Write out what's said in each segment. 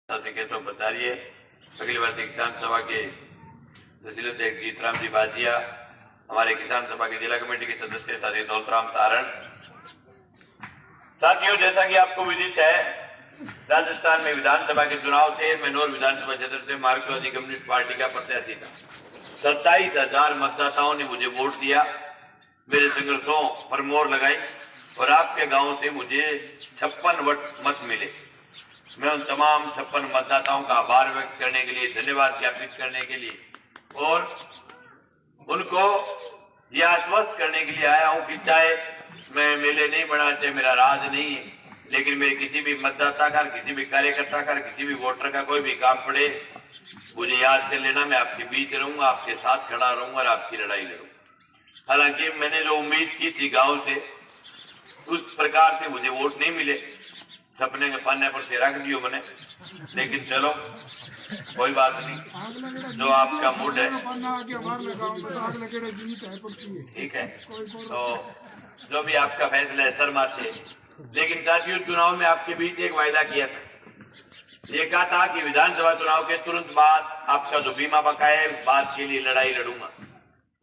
तो बताइए। अगली बार किसान सभा के तहसील गीतराम जी बाजिया, हमारे किसान सभा के जिला कमेटी के सदस्य साथी दौलतराम सारण। साथियों, जैसा कि आपको विदित है, राजस्थान में विधानसभा के चुनाव से मैनोर विधानसभा क्षेत्र से मार्क्सवादी कम्युनिस्ट पार्टी का प्रत्याशी था। 27,000 मतदाताओं ने मुझे वोट दिया, मेरे संघर्षों पर मोहर लगाई और आपके गांव से मुझे 56 मत मिले। मैं उन तमाम 56 मतदाताओं का आभार व्यक्त करने के लिए, धन्यवाद ज्ञापित करने के लिए और उनको यह आश्वस्त करने के लिए आया हूं कि चाहे मैं मेले नहीं बना, चाहे मेरा राज नहीं है, लेकिन मेरे किसी भी मतदाता का, किसी भी कार्यकर्ता का, किसी भी वोटर का कोई भी काम पड़े, मुझे याद कर लेना। मैं आपके बीच रहूंगा, आपके साथ खड़ा रहूंगा और आपकी लड़ाई लड़ूंगा। हालांकि मैंने जो उम्मीद की थी गांव से, उस प्रकार से मुझे वोट नहीं मिले। सपने के पाने पर से रख दियो मैंने, लेकिन चलो कोई बात नहीं, जो आपका मूड है ठीक है, तो जो भी आपका फैसला है सर माथे। लेकिन साथियों, चुनाव में आपके बीच एक वायदा किया था, ये कहा था कि विधानसभा चुनाव के तुरंत बाद आपका जो बीमा बकाया है, उस बात के लिए लड़ाई लड़ूंगा।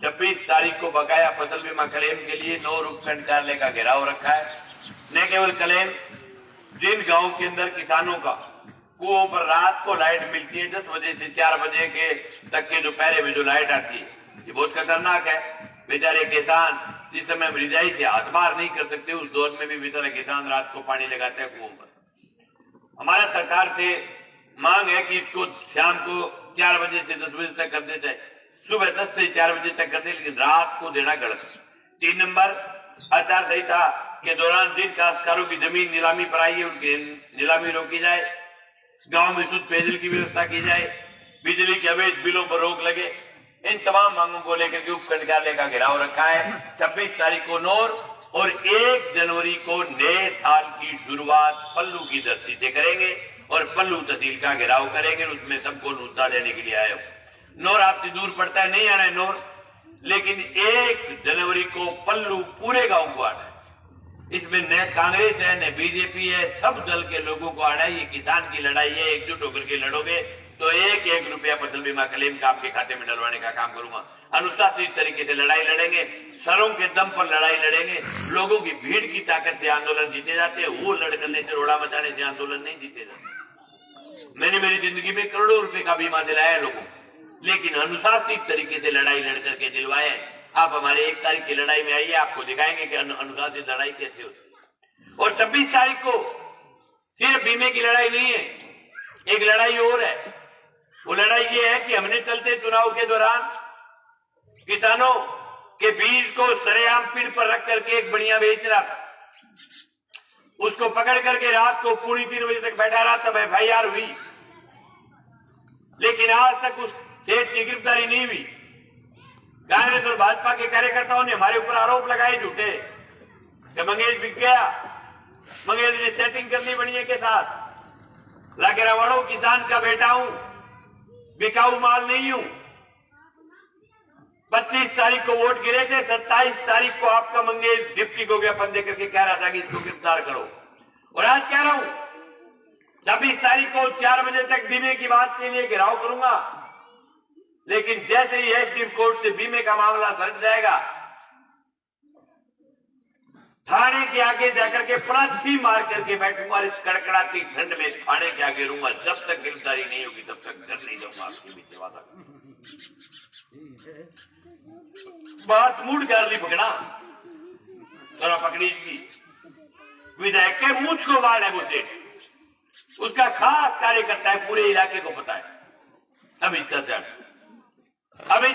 26 तारीख को बकाया फसल बीमा क्लेम के लिए 9 उपखंड कार्यालय का घेराव रखा है। न केवल क्लेम, जिन गांव के अंदर किसानों का कुओं पर रात को लाइट मिलती है, 10 बजे से 4 बजे के तक के दोपहर में जो लाइट आती है, ये बहुत खतरनाक है। बेचारे किसान जिस समय मृदाई से हाथ बाहर नहीं कर सकते, उस दौर में भी बेचारे किसान रात को पानी लगाते हैं कुओं पर। हमारा सरकार से मांग है कि इसको शाम को 4 बजे से 10 बजे तक कर दे, चाहे सुबह 10 से 4 बजे तक कर दे, लेकिन रात को देना गलत है। 3 नंबर, आचार संहिता के दौरान जिन काश्तकारों की जमीन नीलामी पर आई है, उनकी नीलामी रोकी जाए। गांव में शुद्ध पेयजल की व्यवस्था की जाए, बिजली के अवैध बिलों पर रोक लगे। इन तमाम मांगों को लेकर के उपखंड कार्यालय का घेराव रखा है। 26 तारीख को नौर और 1 जनवरी को नए साल की शुरुआत पल्लू की धरती से करेंगे और पल्लू तहसील का घेराव करेंगे। उसमें सबको नुस्खा देने के लिए आए हो। नौर आपसे दूर पड़ता है, नहीं आना है नौर, लेकिन 1 जनवरी को पल्लू पूरे गांव को आना है। इसमें न कांग्रेस है, न बीजेपी है, सब दल के लोगों को आना है। ये किसान की लड़ाई है, एकजुट होकर के लड़ोगे तो 1-1 रुपया फसल बीमा क्लेम का आपके खाते में डलवाने का काम करूंगा। अनुशासित तरीके से लड़ाई लड़ेंगे, सरों के दम पर लड़ाई लड़ेंगे। लोगों की भीड़ की ताकत से आंदोलन जीते जाते हैं, वो लड़ करने से, रोड़ा मचाने से आंदोलन नहीं जीते जाते। मैंने मेरी जिंदगी में करोड़ों रुपए का बीमा दिलाया लोगों, लेकिन अनुशासित तरीके से लड़ाई लड़ करके दिलवाए। आप हमारे 1 तारीख की लड़ाई में आइए, आपको दिखाएंगे कि अनुशासित लड़ाई कैसे होती। और 26 तारीख को सिर्फ बीमे की लड़ाई नहीं है, एक लड़ाई और है। वो लड़ाई ये है कि हमने चलते चुनाव के दौरान किसानों के बीज को सरेआम पेड़ पर रख करके एक बढ़िया बेच रहा था, उसको पकड़ करके रात को पूरी 3 बजे तक बैठा रहा, तब FIR हुई। लेकिन आज तक उस सेठ की गिरफ्तारी नहीं हुई। कांग्रेस और भाजपा के कार्यकर्ताओं ने हमारे ऊपर आरोप लगाए झूठे कि मंगेश बिक गया, मंगेश ने सेटिंग करनी बढ़िया के साथ। लाकेरावाड़ो किसान का बेटा हूं, बिकाऊ माल नहीं हूं। 25 तारीख को वोट गिरे थे, 27 तारीख को आपका मंगेश डिप्टी को ज्ञापन देकर के कह रहा था कि इसको गिरफ्तार करो, और आज कह रहा हूं 26 तारीख को 4 बजे तक बीमे की बात के लिए घेराव करूंगा। लेकिन जैसे ही एसडीएम कोर्ट से बीमे का मामला सर जाएगा, थाने के आगे जाकर के पलाथी मार करके बैठूंगा। इस कड़कड़ाती ठंड में थाने के आगे रहूंगा, जब तक गिरफ्तारी नहीं होगी तब तक घर नहीं जाऊंगा। आपके बीच वादा बात मूड कर ली पकड़ा जरा पकड़ी की विधायक के मूछ को बाढ़ है वो सेठ, उसका खास कार्यकर्ता है, पूरे इलाके को पता है। अमित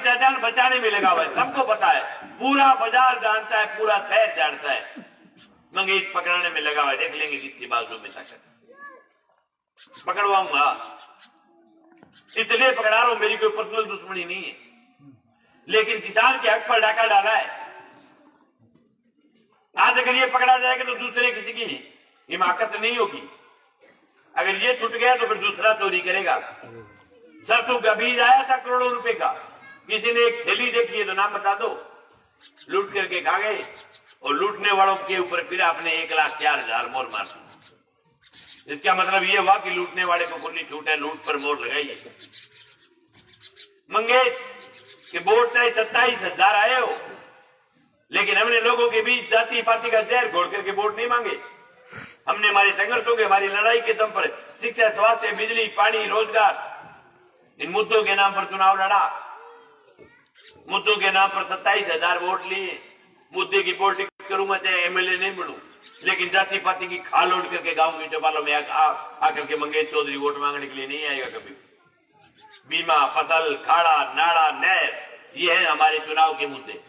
चाचा बचाने में लगा हुआ है, सबको पता है, पूरा बाजार जानता है, पूरा शहर जानता है। मंगेश पकड़ने में लगा हुआ है, देख लेंगे किसकी बाजू में ताकत। पकड़वाऊंगा, इसलिए पकड़ा रहा हूं, मेरी कोई पर्सनल दुश्मनी नहीं है, लेकिन किसान के हक पर डाका डाला है। आज अगर ये पकड़ा जाएगा तो दूसरे किसी की हिमाकत नहीं होगी। अगर ये छूट गया तो फिर दूसरा चोरी करेगा। सरसों का बीज आया था करोड़ों रुपए का, किसी ने एक थैली देखी है तो नाम बता दो, लूट करके खा गए, और लूटने वालों के ऊपर फिर आपने 1,04,000 मोर मार दी। इसका मतलब ये हुआ कि लूटने वाले को खुली छूट है, लूट पर मोहर लगाइए। मंगेश के वोट चाहे 27,000 आए हो, लेकिन हमने लोगों के बीच जाति पाति का जहर घोल करके वोट नहीं मांगे। हमने हमारे संघर्षों के, हमारी लड़ाई के दम पर शिक्षा, स्वास्थ्य, बिजली, पानी, रोजगार, इन मुद्दों के नाम पर चुनाव लड़ा। मुद्दों के नाम पर 27,000 वोट लिए। मुद्दे की पॉलिटिक्स करूं मैं, चाहे एमएलए नहीं बनूं, लेकिन जाति पाति की खाल ओढ़ करके गांव के चौपालों में आकर के मंगेश चौधरी वोट मांगने के लिए नहीं आएगा कभी। बीमा, फसल, खाड़ा, नाड़ा, नहर, ये है हमारे चुनाव के मुद्दे।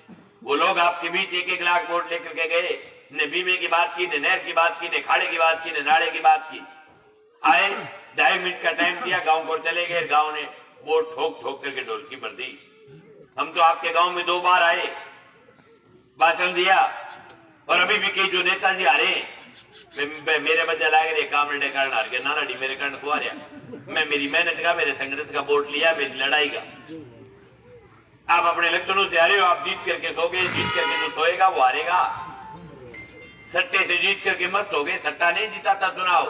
वो लोग आपके बीच 1-1 लाख वोट लेकर के गए, ने बीमे की बात की, ने नहर की बात की, ने खाड़े की बात की, ने नाड़े की बात की। आए 2.5 मिनट का टाइम दिया, गांव को चले गए, गांव ने वोट ठोक ठोक करके ढोलकी भर दी। हम तो आपके गांव में 2 बार आए, भाषण दिया, और अभी भी कई जो नेताजी आ रहे मेरे बच्चे लागे रे काम लड़े कारण हार गए, नानाडी मेरे कारण को आ रहा। मैं मेरी मेहनत का, मेरे संघर्ष का वोट लिया, मेरी लड़ाई का। आप अपने लक्षणों से आ रहे हो, आप जीत करके सोगे, जीत करके जो सोएगा वो हारेगा। सट्टे से जीत करके मत सोगे, सट्टा नहीं जीता था चुनाव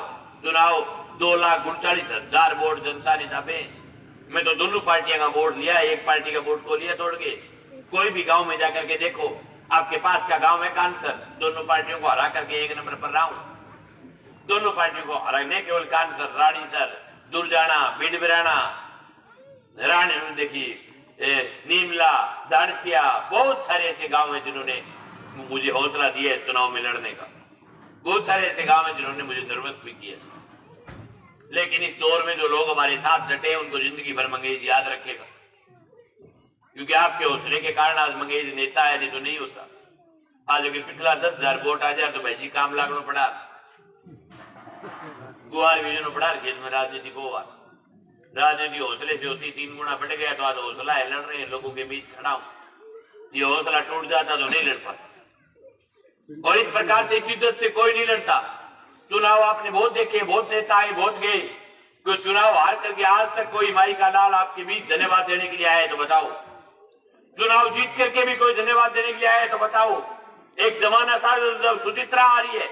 2,39,000 वोट जनता ने दाबे। मैं तो दोनों पार्टियों का वोट लिया, एक पार्टी का वोट को लिया तोड़ के। कोई भी गांव में जाकर के देखो, आपके पास का गांव है कानसर, दोनों पार्टियों को हरा करके 1 नंबर पर रहा हूं। दोनों पार्टियों को हरा, नहीं केवल कानसर, रानीसर, दुर्जाना, बिडबिराना, रानी, देखिए नीमला, दानसिया, बहुत सारे ऐसे गांव हैं जिन्होंने मुझे हौसला दिया है चुनाव में लड़ने का। बहुत सारे ऐसे गांव हैं जिन्होंने मुझे नर्वस भी किया। लेकिन इस दौर में जो लोग हमारे साथ डटे, उनको जिंदगी भर मंगेश याद रखेगा, क्योंकि आपके हौसले के कारण आज मंगेश नेता है, नहीं तो नहीं होता। आज अगर पिछला 10,000 वोट आ जाए तो भाई जी काम लागनो पड़ा, गुआर भी पड़ा खेत में। राजनीति को राजनीति हौसले से होती, 3 गुना बढ़ गया तो आज हौसला है, लड़ रहे हैं लोगों के बीच खड़ा हूं। ये हौसला टूट जाता तो नहीं लड़ पाता, और इस प्रकार से शिद्दत से कोई नहीं लड़ता। चुनाव आपने बहुत देखे, बहुत नेता आए, बहुत गए, कोई चुनाव हार करके आज तक कोई माई का लाल आपके बीच धन्यवाद देने के लिए आया है तो बताओ। चुनाव जीत करके भी कोई धन्यवाद देने के लिए आया है तो बताओ। एक जमाना था जब सुचित्रा आ रही है,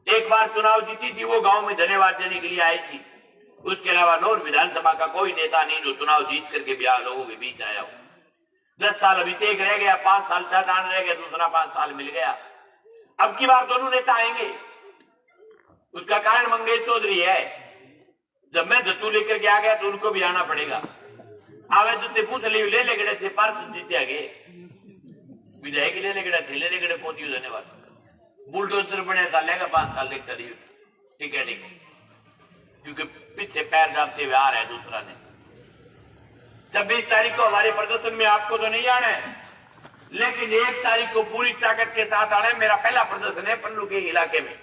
एक बार चुनाव जीती थी, वो गांव में धन्यवाद देने के लिए आई थी। उसके अलावा नौर विधानसभा का कोई नेता नहीं जो चुनाव जीत करके भी लोगों के बीच आया हो। 10 साल अभिषेक रह गया, 5 साल शहजान रह गया, दूसरा 5 साल मिल गया। अब की बार दोनों नेता आएंगे, उसका कारण मंगेश चौधरी है। जब मैं दत्तू लेकर के आ गया तो उनको भी आना पड़ेगा। आवे तो पूछ ले लेगड़े थे, पार्षद जीते आगे, विधायक ले लेगड़े थे, ले लेगड़े पहुंची धन्यवाद। बुलडोजर बने चलेगा 5 साल देखता रही, ठीक है, क्योंकि पीछे पैर दाबते हुए आ रहा है दूसरा ने। 26 तारीख को हमारे प्रदर्शन में आपको तो नहीं आना है, लेकिन 1 तारीख को पूरी ताकत के साथ आना है। मेरा पहला प्रदर्शन है पल्लू के इलाके में।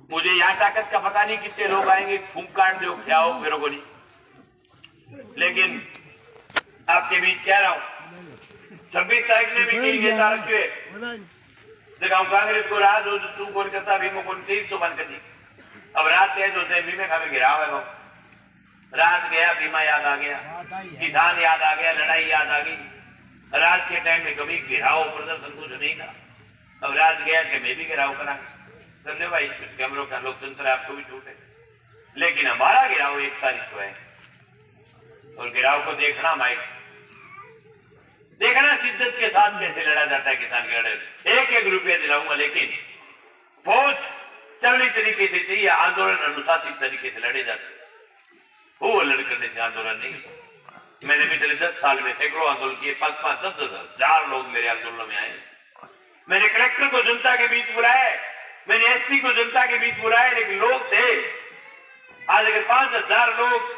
मुझे यहाँ ताकत का पता नहीं कितने लोग आएंगे, फूंक काट दो क्या हो मेरे को नहीं, लेकिन आपके बीच कह रहा हूं 26 तारीख ने भी दिखाऊं कांग्रेस को राज हो तू कौन करता भीमो कौन तीर तो बन कर। अब रात है तो भीमे खावे गिरा है, रात गया भीमा याद आ गया, किसान याद आ गया, लड़ाई याद आ गई। रात के टाइम में कभी गिराओ प्रदर्शन कुछ नहीं था, अब रात गया कि मैं भी गिराव करा समझे भाई। कैमरों का लोकतंत्र आपको भी छूट है, लेकिन हमारा गिराव 1 तारीख को है, और गिराव को देखना माइक देखना शिद्दत के साथ कैसे लड़ा जाता है किसान की लड़ाई। 1-1 रुपया दिलाऊंगा, लेकिन फौज चलनी तरीके से चाहिए, आंदोलन अनुशासित तरीके से लड़े जाते हैं। वो लड़ करने से आंदोलन नहीं होता। मैंने पिछले 10 साल में सैकड़ों आंदोलन किए, 5-5, 10-10 हजार लोग मेरे आंदोलन में आए। मैंने कलेक्टर को जनता के बीच बुलाया, मैंने एसपी को जनता के बीच बुलाया, लेकिन लोग थे। आज अगर 5,000 लोग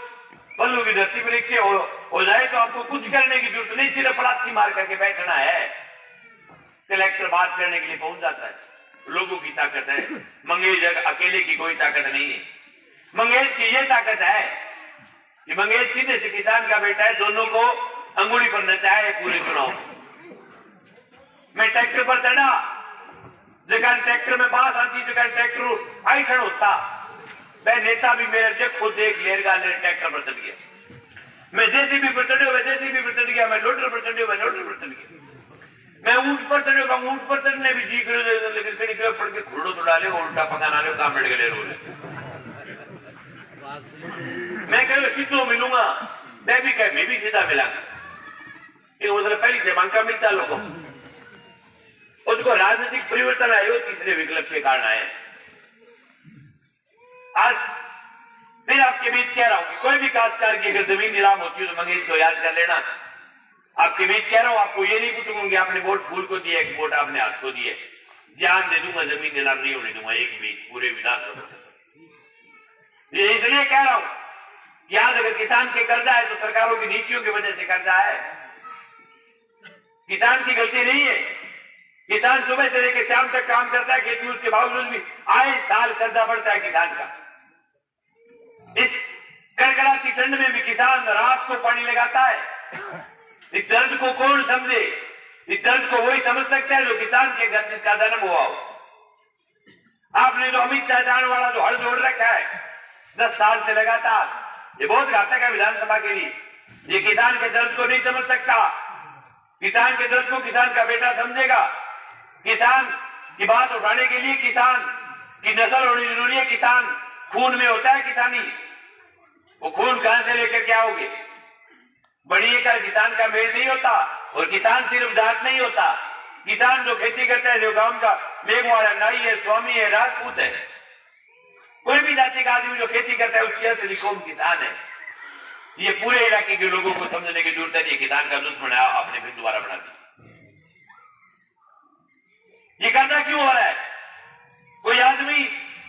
पल्लू की धरती पर लिखे हो जाए तो आपको कुछ करने की जरूरत नहीं, सिर्फ लाठी मार करके बैठना है। कलेक्टर बात करने के लिए पहुंच जाता है, लोगों की ताकत है। मंगेश अकेले की कोई ताकत नहीं है, मंगेश की ये ताकत है कि मंगेश सीधे से किसान का बेटा है, दोनों को अंगुली पर नचाया है पूरे चुनाव में। मैं ट्रैक्टर पर चढ़ा, जगह ट्रैक्टर में बात आती, जगह ट्रैक्टर आई खड़ होता, मैं नेता भी मेरे से खुद एक लेरगा ट्रैक्टर पर चढ़ गया। मैं जेसीबी पर चढ़े हुए जेसीबी पर चढ़ गया, मैं लोडर पर चढ़े हुए लोडर पर चढ़ गया, मैं ऊंट पर चढ़े हुआ ऊंट पर चढ़ने भी जी करो, लेकिन पड़ के घोड़ो तो डाले उल्टा पका ना लो काम बैठ गए रोले। मैं कहूँ सीधो मिलूंगा, मैं भी सीधा मिलांगा। मतलब पहली क्रमांक मिलता लोगों उसको राजनीतिक परिवर्तन आयो तीसरे विकल्प के कारण आए। आज फिर आपके बीच कह रहा हूं कि कोई भी काश्तकार की अगर जमीन नीलाम होती है तो मंगेश को याद कर लेना। आपके बीच कह रहा हूं, आपको ये नहीं पूछूंगा कि आपने वोट फूल को दिया एक वोट आपने हाथ को दिए, जान दे दूंगा जमीन नीलाम नहीं होने दूंगा एक भी पूरे विधानसभा। ये इसलिए कह रहा हूं कि आज अगर किसान के कर्जा है तो सरकारों की नीतियों की वजह से कर्जा है, किसान की गलती नहीं है। किसान सुबह से लेकर शाम तक काम करता है खेती, उसके बावजूद भी आए साल कर्जा बढ़ता है किसान का। इस कड़कड़ाती ठंड में भी किसान रात को पानी लगाता है। इस दर्द को कौन समझे? इस दर्द को वही समझ सकता है जो किसान के घर जिसका जन्म हुआ हो। आपने जो अमित शाह जान वाला जो हल जोड़ रखा है 10 साल से लगातार, ये बहुत घातक है विधानसभा के लिए। ये किसान के दर्द को नहीं समझ सकता। किसान के दर्द को किसान का बेटा समझेगा। किसान की बात उठाने के लिए किसान की नस्ल होनी जरूरी है। किसान खून में होता है किसानी, वो खून कहां से लेकर के आओगे? बढ़िए का किसान का मेल नहीं होता। और किसान सिर्फ जात नहीं होता, किसान जो खेती करता है, जो गांव का मेघवाड़ा नाई है, स्वामी है, राजपूत है, कोई भी जाति का आदमी जो खेती करता है उसकी असली कौम किसान है। ये पूरे इलाके के लोगों को समझने की जरूरत है। ये किसान का दुश्मन है, आपने फिर दोबारा बना दिया। ये कर्जा क्यों हो रहा है? कोई आदमी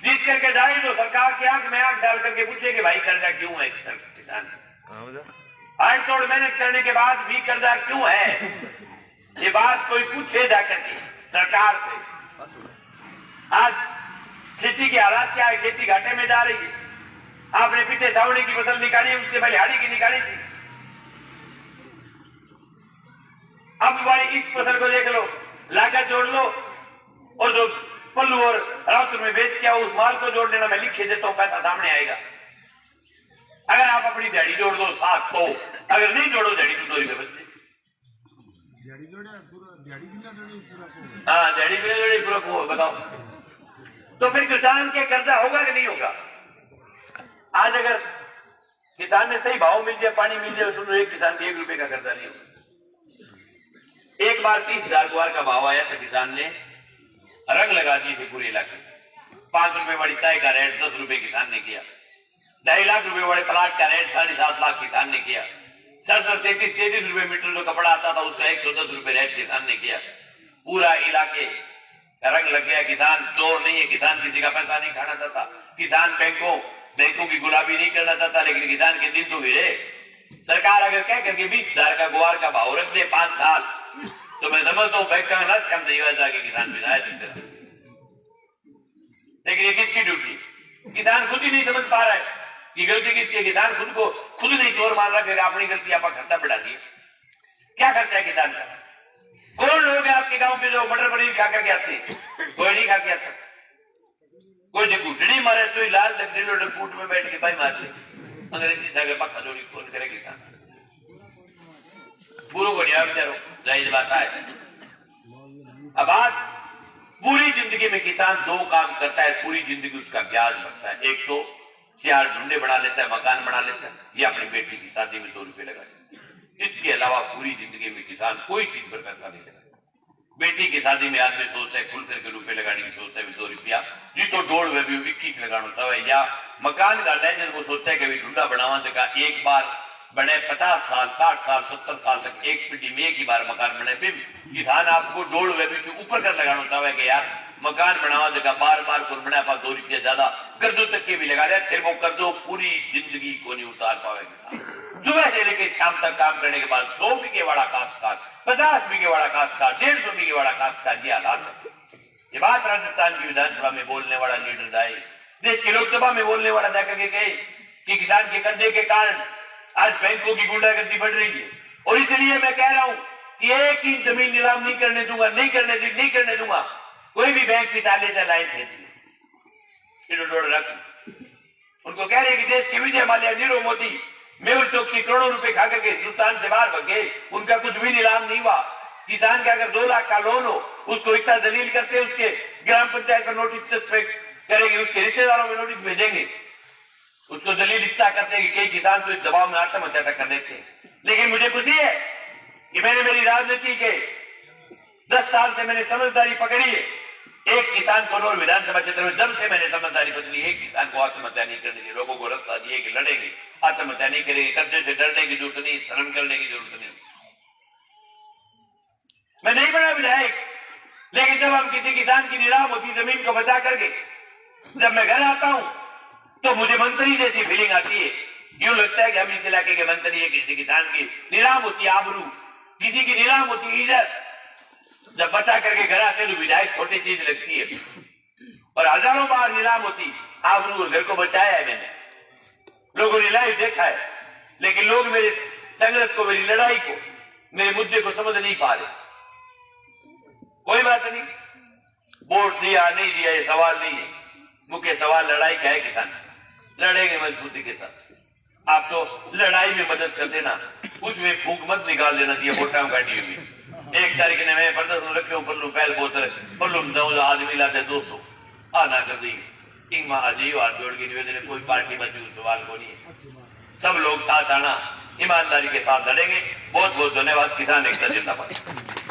जीत करके जाए तो सरकार की आंख में आंख डाल करके पूछे कि भाई कर्जा क्यों है किसान? आठ तोड़ मेहनत करने के बाद भी कर्जा क्यों है? ये बात कोई पूछे जाकर के सरकार से। आज खेती की हालात क्या है? खेती घाटे में जा रही है। आपने पीछे सावड़ी की फसल निकाली, उससे पहले हाड़ी की निकाली थी। अब भाई इस फसल को देख लो, लागत जोड़ लो और जो पल्लू और राउतर में बेच के उस माल को जोड़ देना। मैं लिखे देता हूं, पैसा सामने आएगा। अगर आप अपनी दिहाड़ी जोड़ दो 700, अगर नहीं जोड़ो दिहाड़ी तो 2 रुपये बचते। हाँ, दिहाड़ी भी जोड़ी पूरा को बताओ। तो फिर किसान के कर्जा होगा कि नहीं होगा? आज अगर किसान ने सही भाव मिल जाए, पानी मिल जाए, सुनो एक किसान के 1 रुपए का कर्जा नहीं होगा। एक बार 30,000 गुआर का भाव आया था, किसान ने रंग लगा दिए थे पूरे इलाके में। 5 रुपए वाली चाय का रेट 10 रुपए किसान ने किया। 2.5 लाख रुपए वाले प्लाट का रेट 7.5 लाख किसान ने किया। 33 रुपए मीटर जो कपड़ा आता था उसका 110 रुपए रेट किसान ने किया। पूरा इलाके का रंग लग गया। किसान चोर नहीं है, किसान किसी का पैसा नहीं खाना चाहता, किसान बैंकों की गुलामी नहीं करना चाहता, लेकिन किसान के दिन तो गिरे। सरकार अगर कह करके 20,000 का गुआर का भाव रख दे 5 साल, तो मैं समझता हूं बैंक का नष्ट कम देगा जाके किसान भी जाए सकते। लेकिन ये किसकी ड्यूटी? किसान खुद ही नहीं समझ पा रहा है कि गलती किसकी है। किसान खुद नहीं चोर मान रहा है, अपनी गलती आपका खर्चा बढ़ा दिया। क्या खर्चा है किसान का? कौन लोग हैं आपके गांव पे जो मटर पनीर खा करके आते हैं? कोई नहीं खा के आता। कोई जो घुटड़ी मारे तो लाल लकड़ी फूट में बैठ के भाई मार ले, अंग्रेजी सागर पक्का जोड़ी कौन करे किसान? पूरा बढ़िया बेचारो, जाहिर बात है। अब आज पूरी जिंदगी में किसान 2 काम करता है, पूरी जिंदगी उसका ब्याज बढ़ता है। एक तो 4 ढूंढे बना लेता है, मकान बना लेता है, या अपनी बेटी की शादी में 2 रुपए लगा देता है। इसके अलावा पूरी जिंदगी में किसान कोई चीज पर पैसा नहीं लगा। बेटी की शादी में आदमी सोचता है खुल करके रुपए लगाने की सोचता है 2 रुपया जी तो 1.5 में भी 21 लगाना होता है। या मकान का लेजर को सोचता है कि ढूंढा बनावा से कहा एक बार बने 50 साल 60 साल 70 साल तक एक पीढ़ी में एक ही बार मकान बने। फिर किसान आपको 1.5 में भी ऊपर कर लगाना होता है कि यार मकान बनावा जगह बार बार को बना पा 2 रुपया ज्यादा कर्जों तक के भी लगा रहे, फिर वो कर्जों पूरी जिंदगी को नहीं उतार पाएगा। सुबह से लेकर शाम तक काम करने के बाद 100 बीघे वाला काश्तकार, 50 बीघे वाला काश्तकार, 150 बीघे वाला काश्तकार, ये हालात है। ये बात राजस्थान की विधानसभा में बोलने वाला लीडर जाए, देश की लोकसभा में बोलने वाला जाकर के कहे कि किसान के कर्जे के कारण आज बैंकों की गुंडागर्दी बढ़ रही है। और इसलिए मैं कह रहा हूं कि एक इंच जमीन नीलाम नहीं करने दूंगा, नहीं करने दूंगा। कोई भी बैंक की ताले से लाइन भेज रख। उनको कह रहे कि देश के विजय माल्या, नीरव मोदी, मेहुल चोकसी करोड़ों रुपए खा करके हिंदुस्तान से बाहर भगे, उनका कुछ भी नीलाम नहीं हुआ। किसान का अगर 2 लाख का लोन हो उसको इतना दलील करते उसके ग्राम पंचायत का नोटिस करेंगे, उसके रिश्तेदारों में नोटिस भेजेंगे। उसको दलील इतना करते हैं कि कई किसान तो इस दबाव में आत्महत्या कर देते हैं। लेकिन मुझे खुशी है कि मैंने मेरी राजनीति के 10 साल से मैंने समझदारी पकड़ी है। एक किसान को और विधानसभा क्षेत्र में जब से मैंने समझदारी बदली, एक किसान को आत्महत्या नहीं करनी चाहिए। लोगों को रास्ता दिए कि लड़ेंगे, आत्महत्या नहीं करेंगे, कर्जे से डरने की जरूरत नहीं, शर्म करने की जरूरत नहीं। मैं नहीं बना विधायक, लेकिन जब हम किसी किसान की नीलाम होती जमीन को बचा करके जब मैं घर आता हूं तो मुझे मंत्री जैसी फीलिंग आती है। यूं लगता है कि हम इस इलाके के मंत्री है। किसी किसान की नीलाम होती है आबरू, किसी की नीलाम होती है इज्जत। जब बचा करके घर आते तो विधायक छोटी चीज लगती है, और हजारों बार नीलाम होती आबरू और घर को बचाया है मैंने। लोगों ने लाइव देखा है, लेकिन लोग मेरे संघर्ष को, मेरी लड़ाई को, मेरे मुद्दे को समझ नहीं पा रहे। कोई बात नहीं, वोट दिया नहीं दिया ये सवाल नहीं है। मुख्य सवाल लड़ाई का है। किसान लड़ेंगे मजबूती के साथ। आप तो लड़ाई में मदद कर देना, उसमें फूंक मत निकाल देना चाहिए। वोटां काटी हुई 1 तारीख ने मैं प्रदर्शन रखे पल्लू पहल बोतर पल्लू 9 आदमी लाते 200 आना कर दी। किंग महाजीव हाथ जोड़ के निवेदन, कोई पार्टी मजबूत सवाल को नहीं है। सब लोग साथ आना, ईमानदारी के साथ लड़ेंगे। बहुत बहुत धन्यवाद। किसान एकता जिंदाबाद।